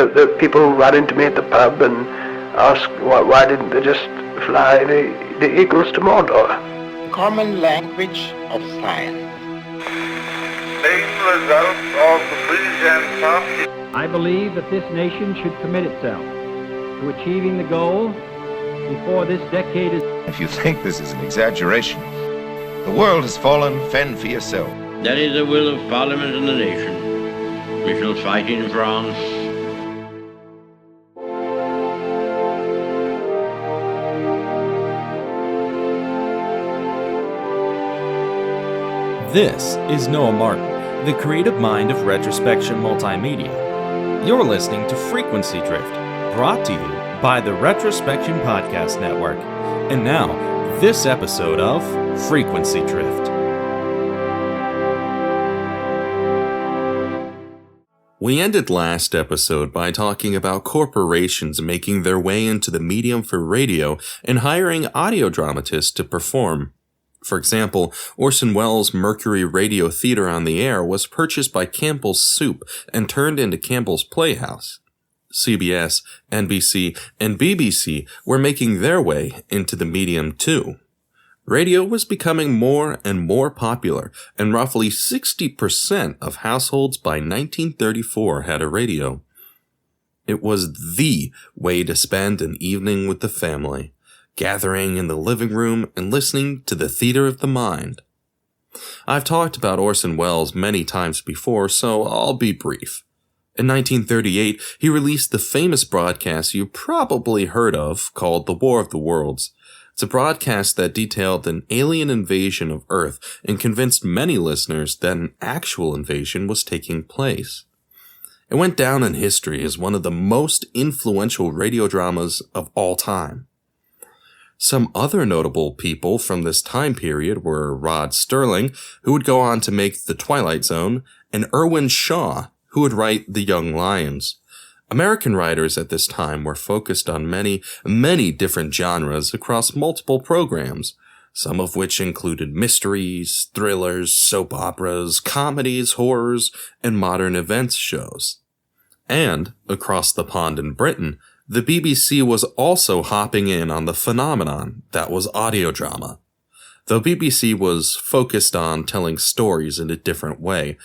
the people run into me at the pub and ask why didn't they just fly the eagles to Mordor? Common language of science. Main results of the Frisian Party. I believe that this nation should commit itself to achieving the goal before this decade is... If you think this is an exaggeration, the world has fallen, fend for yourself. That is the will of Parliament and the nation. We shall fight in France. This is Noah Martin, the creative mind of Retrospection Multimedia. You're listening to Frequency Drift, brought to you by the Retrospection Podcast Network. And now, this episode of Frequency Drift. We ended last episode by talking about corporations making their way into the medium for radio and hiring audio dramatists to perform. For example, Orson Welles' Mercury Radio Theater on the Air was purchased by Campbell's Soup and turned into Campbell's Playhouse. CBS, NBC, and BBC were making their way into the medium too. Radio was becoming more and more popular, and roughly 60% of households by 1934 had a radio. It was the way to spend an evening with the family, gathering in the living room and listening to the theater of the mind. I've talked about Orson Welles many times before, so I'll be brief. In 1938, he released the famous broadcast you probably heard of called The War of the Worlds. It's a broadcast that detailed an alien invasion of Earth and convinced many listeners that an actual invasion was taking place. It went down in history as one of the most influential radio dramas of all time. Some other notable people from this time period were Rod Serling, who would go on to make The Twilight Zone, and Irwin Shaw, who would write The Young Lions. American writers at this time were focused on many different genres across multiple programs, some of which included mysteries, thrillers, soap operas, comedies, horrors, and modern events shows. And, across the pond in Britain, the BBC was also hopping in on the phenomenon that was audio drama. Though BBC was focused on telling stories in a different way,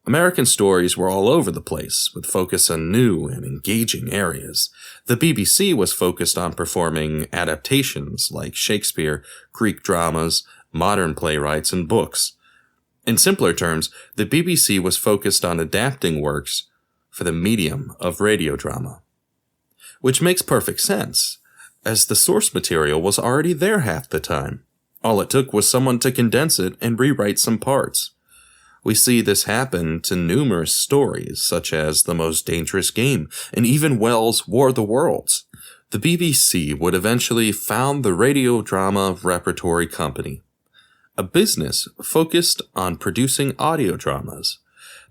American stories were all over the place, with focus on new and engaging areas. The BBC was focused on performing adaptations like Shakespeare, Greek dramas, modern playwrights, and books. In simpler terms, the BBC was focused on adapting works for the medium of radio drama. Which makes perfect sense, as the source material was already there half the time. All it took was someone to condense it and rewrite some parts. We see this happen to numerous stories, such as The Most Dangerous Game, and even Wells' War of the Worlds. The BBC would eventually found the Radio Drama Repertory Company, a business focused on producing audio dramas.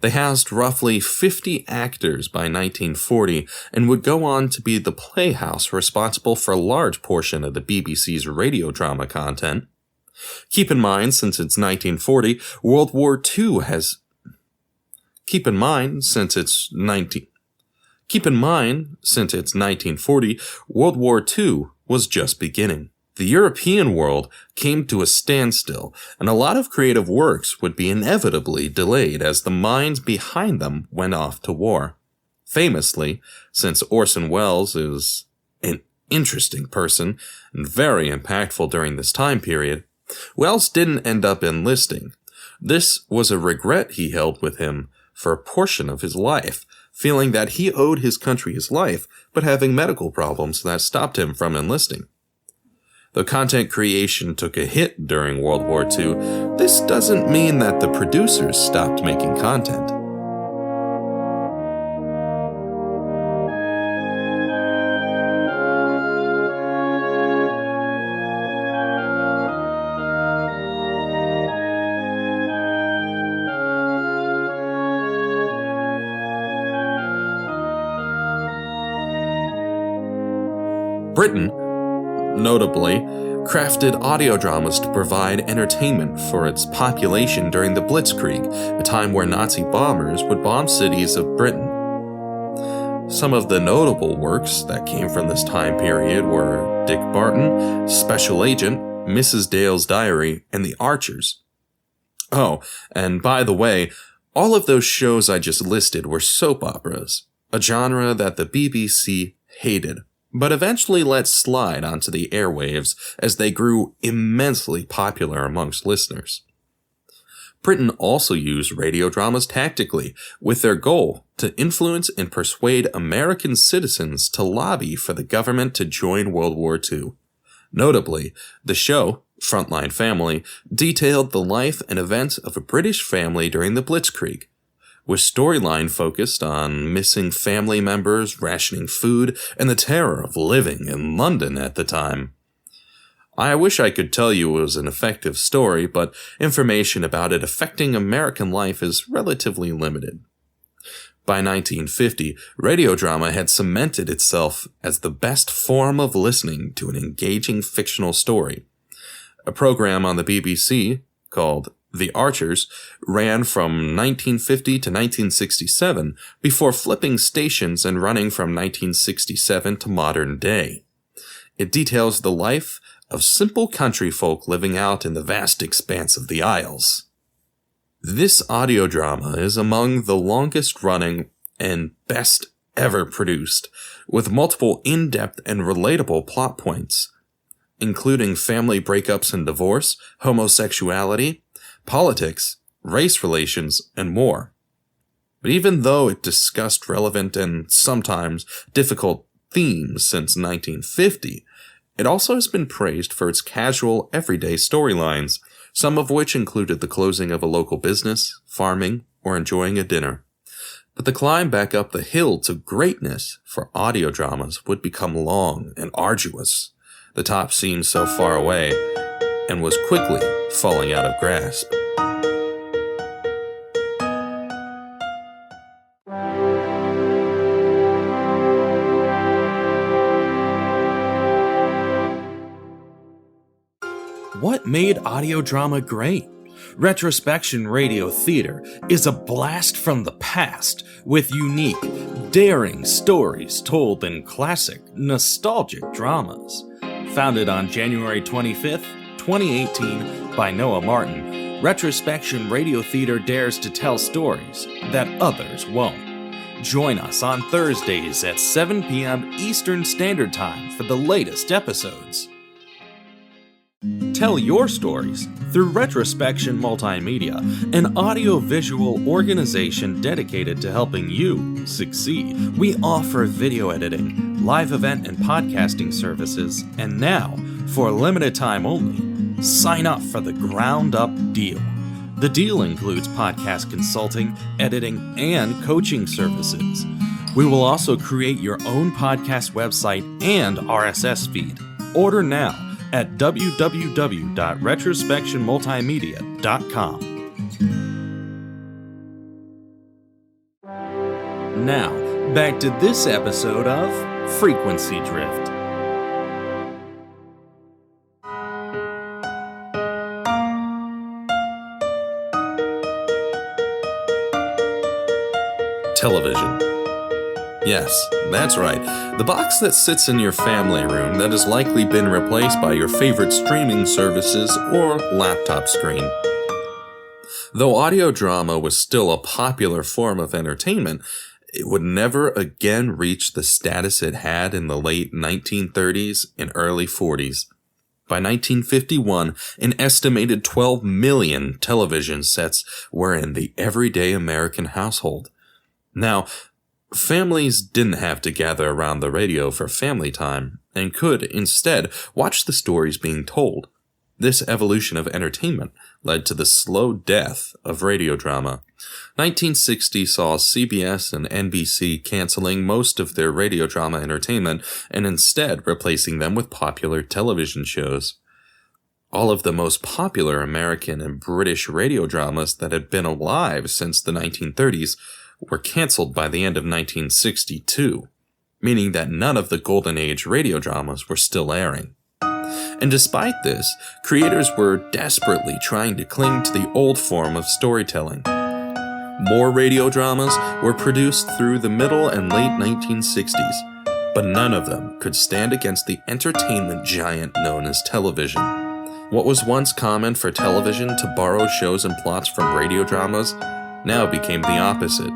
They housed roughly 50 actors by 1940 and would go on to be the playhouse responsible for a large portion of the BBC's radio drama content. Keep in mind, since it's 1940, World War II has... Keep in mind, since it's 1940, World War II was just beginning. The European world came to a standstill, and a lot of creative works would be inevitably delayed as the minds behind them went off to war. Famously, since Orson Welles is an interesting person and very impactful during this time period, Welles didn't end up enlisting. This was a regret he held with him for a portion of his life, feeling that he owed his country his life, but having medical problems that stopped him from enlisting. Though content creation took a hit during World War II, this doesn't mean that the producers stopped making content. Britain, notably, crafted audio dramas to provide entertainment for its population during the Blitzkrieg, a time where Nazi bombers would bomb cities of Britain. Some of the notable works that came from this time period were Dick Barton, Special Agent, Mrs. Dale's Diary, and The Archers. Oh, and by the way, all of those shows I just listed were soap operas, a genre that the BBC hated, but eventually let slide onto the airwaves as they grew immensely popular amongst listeners. Britain also used radio dramas tactically, with their goal to influence and persuade American citizens to lobby for the government to join World War II. Notably, the show, Frontline Family, detailed the life and events of a British family during the Blitzkrieg, with storyline focused on missing family members, rationing food, and the terror of living in London at the time. I wish I could tell you it was an effective story, but information about it affecting American life is relatively limited. By 1950, radio drama had cemented itself as the best form of listening to an engaging fictional story. A program on the BBC, called The Archers, ran from 1950 to 1967 before flipping stations and running from 1967 to modern day. It details the life of simple country folk living out in the vast expanse of the Isles. This audio drama is among the longest running and best ever produced, with multiple in-depth and relatable plot points, including family breakups and divorce, homosexuality, politics, race relations, and more. But even though it discussed relevant and sometimes difficult themes since 1950, it also has been praised for its casual, everyday storylines, some of which included the closing of a local business, farming, or enjoying a dinner. But the climb back up the hill to greatness for audio dramas would become long and arduous. The top seemed so far away, and was quickly falling out of grasp. What made audio drama great? Retrospection Radio Theater is a blast from the past with unique, daring stories told in classic, nostalgic dramas. Founded on January 25th, 2018 by Noah Martin, Retrospection Radio Theater dares to tell stories that others won't. Join us on Thursdays at 7 p.m. Eastern Standard Time for the latest episodes. Tell your stories through Retrospection Multimedia, an audio-visual organization dedicated to helping you succeed. We offer video editing, live event and podcasting services, and now, for a limited time only, sign up for the Ground Up Deal. The deal includes podcast consulting, editing, and coaching services. We will also create your own podcast website and RSS feed. Order now at www.retrospectionmultimedia.com. Now, back to this episode of Frequency Drift. Television. Yes, that's right. The box that sits in your family room that has likely been replaced by your favorite streaming services or laptop screen. Though audio drama was still a popular form of entertainment, it would never again reach the status it had in the late 1930s and early 40s. By 1951, an estimated 12 million television sets were in the everyday American household. Now, families didn't have to gather around the radio for family time, and could, instead, watch the stories being told. This evolution of entertainment led to the slow death of radio drama. 1960 saw CBS and NBC canceling most of their radio drama entertainment and instead replacing them with popular television shows. All of the most popular American and British radio dramas that had been alive since the 1930s were canceled by the end of 1962, meaning that none of the Golden Age radio dramas were still airing. And despite this, creators were desperately trying to cling to the old form of storytelling. More radio dramas were produced through the middle and late 1960s, but none of them could stand against the entertainment giant known as television. What was once common for television to borrow shows and plots from radio dramas now became the opposite.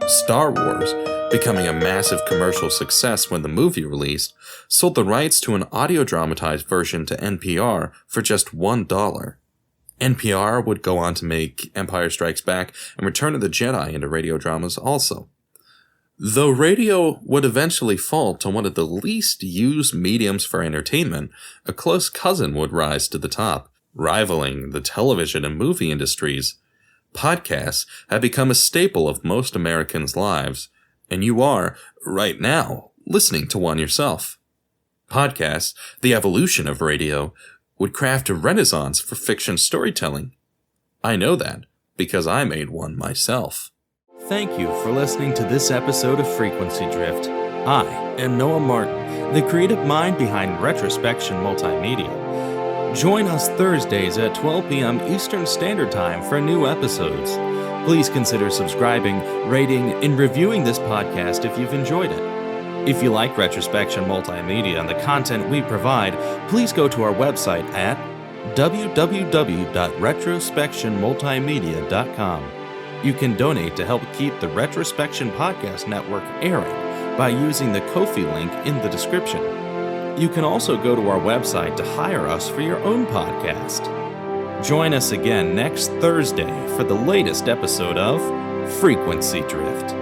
Star Wars, becoming a massive commercial success when the movie released, sold the rights to an audio-dramatized version to NPR for just $1. NPR would go on to make Empire Strikes Back and Return of the Jedi into radio dramas also. Though radio would eventually fall to one of the least used mediums for entertainment, a close cousin would rise to the top, rivaling the television and movie industries. Podcasts have become a staple of most Americans' lives, and you are, right now, listening to one yourself. Podcasts, the evolution of radio, would craft a renaissance for fiction storytelling. I know that because I made one myself. Thank you for listening to this episode of Frequency Drift. I am Noah Martin, the creative mind behind Retrospection Multimedia. Join us Thursdays at 12 p.m. Eastern Standard Time for new episodes. Please consider subscribing, rating, and reviewing this podcast if you've enjoyed it. If you like Retrospection Multimedia and the content we provide, please go to our website at www.retrospectionmultimedia.com. You can donate to help keep the Retrospection Podcast Network airing by using the Ko-fi link in the description. You can also go to our website to hire us for your own podcast. Join us again next Thursday for the latest episode of Frequency Drift.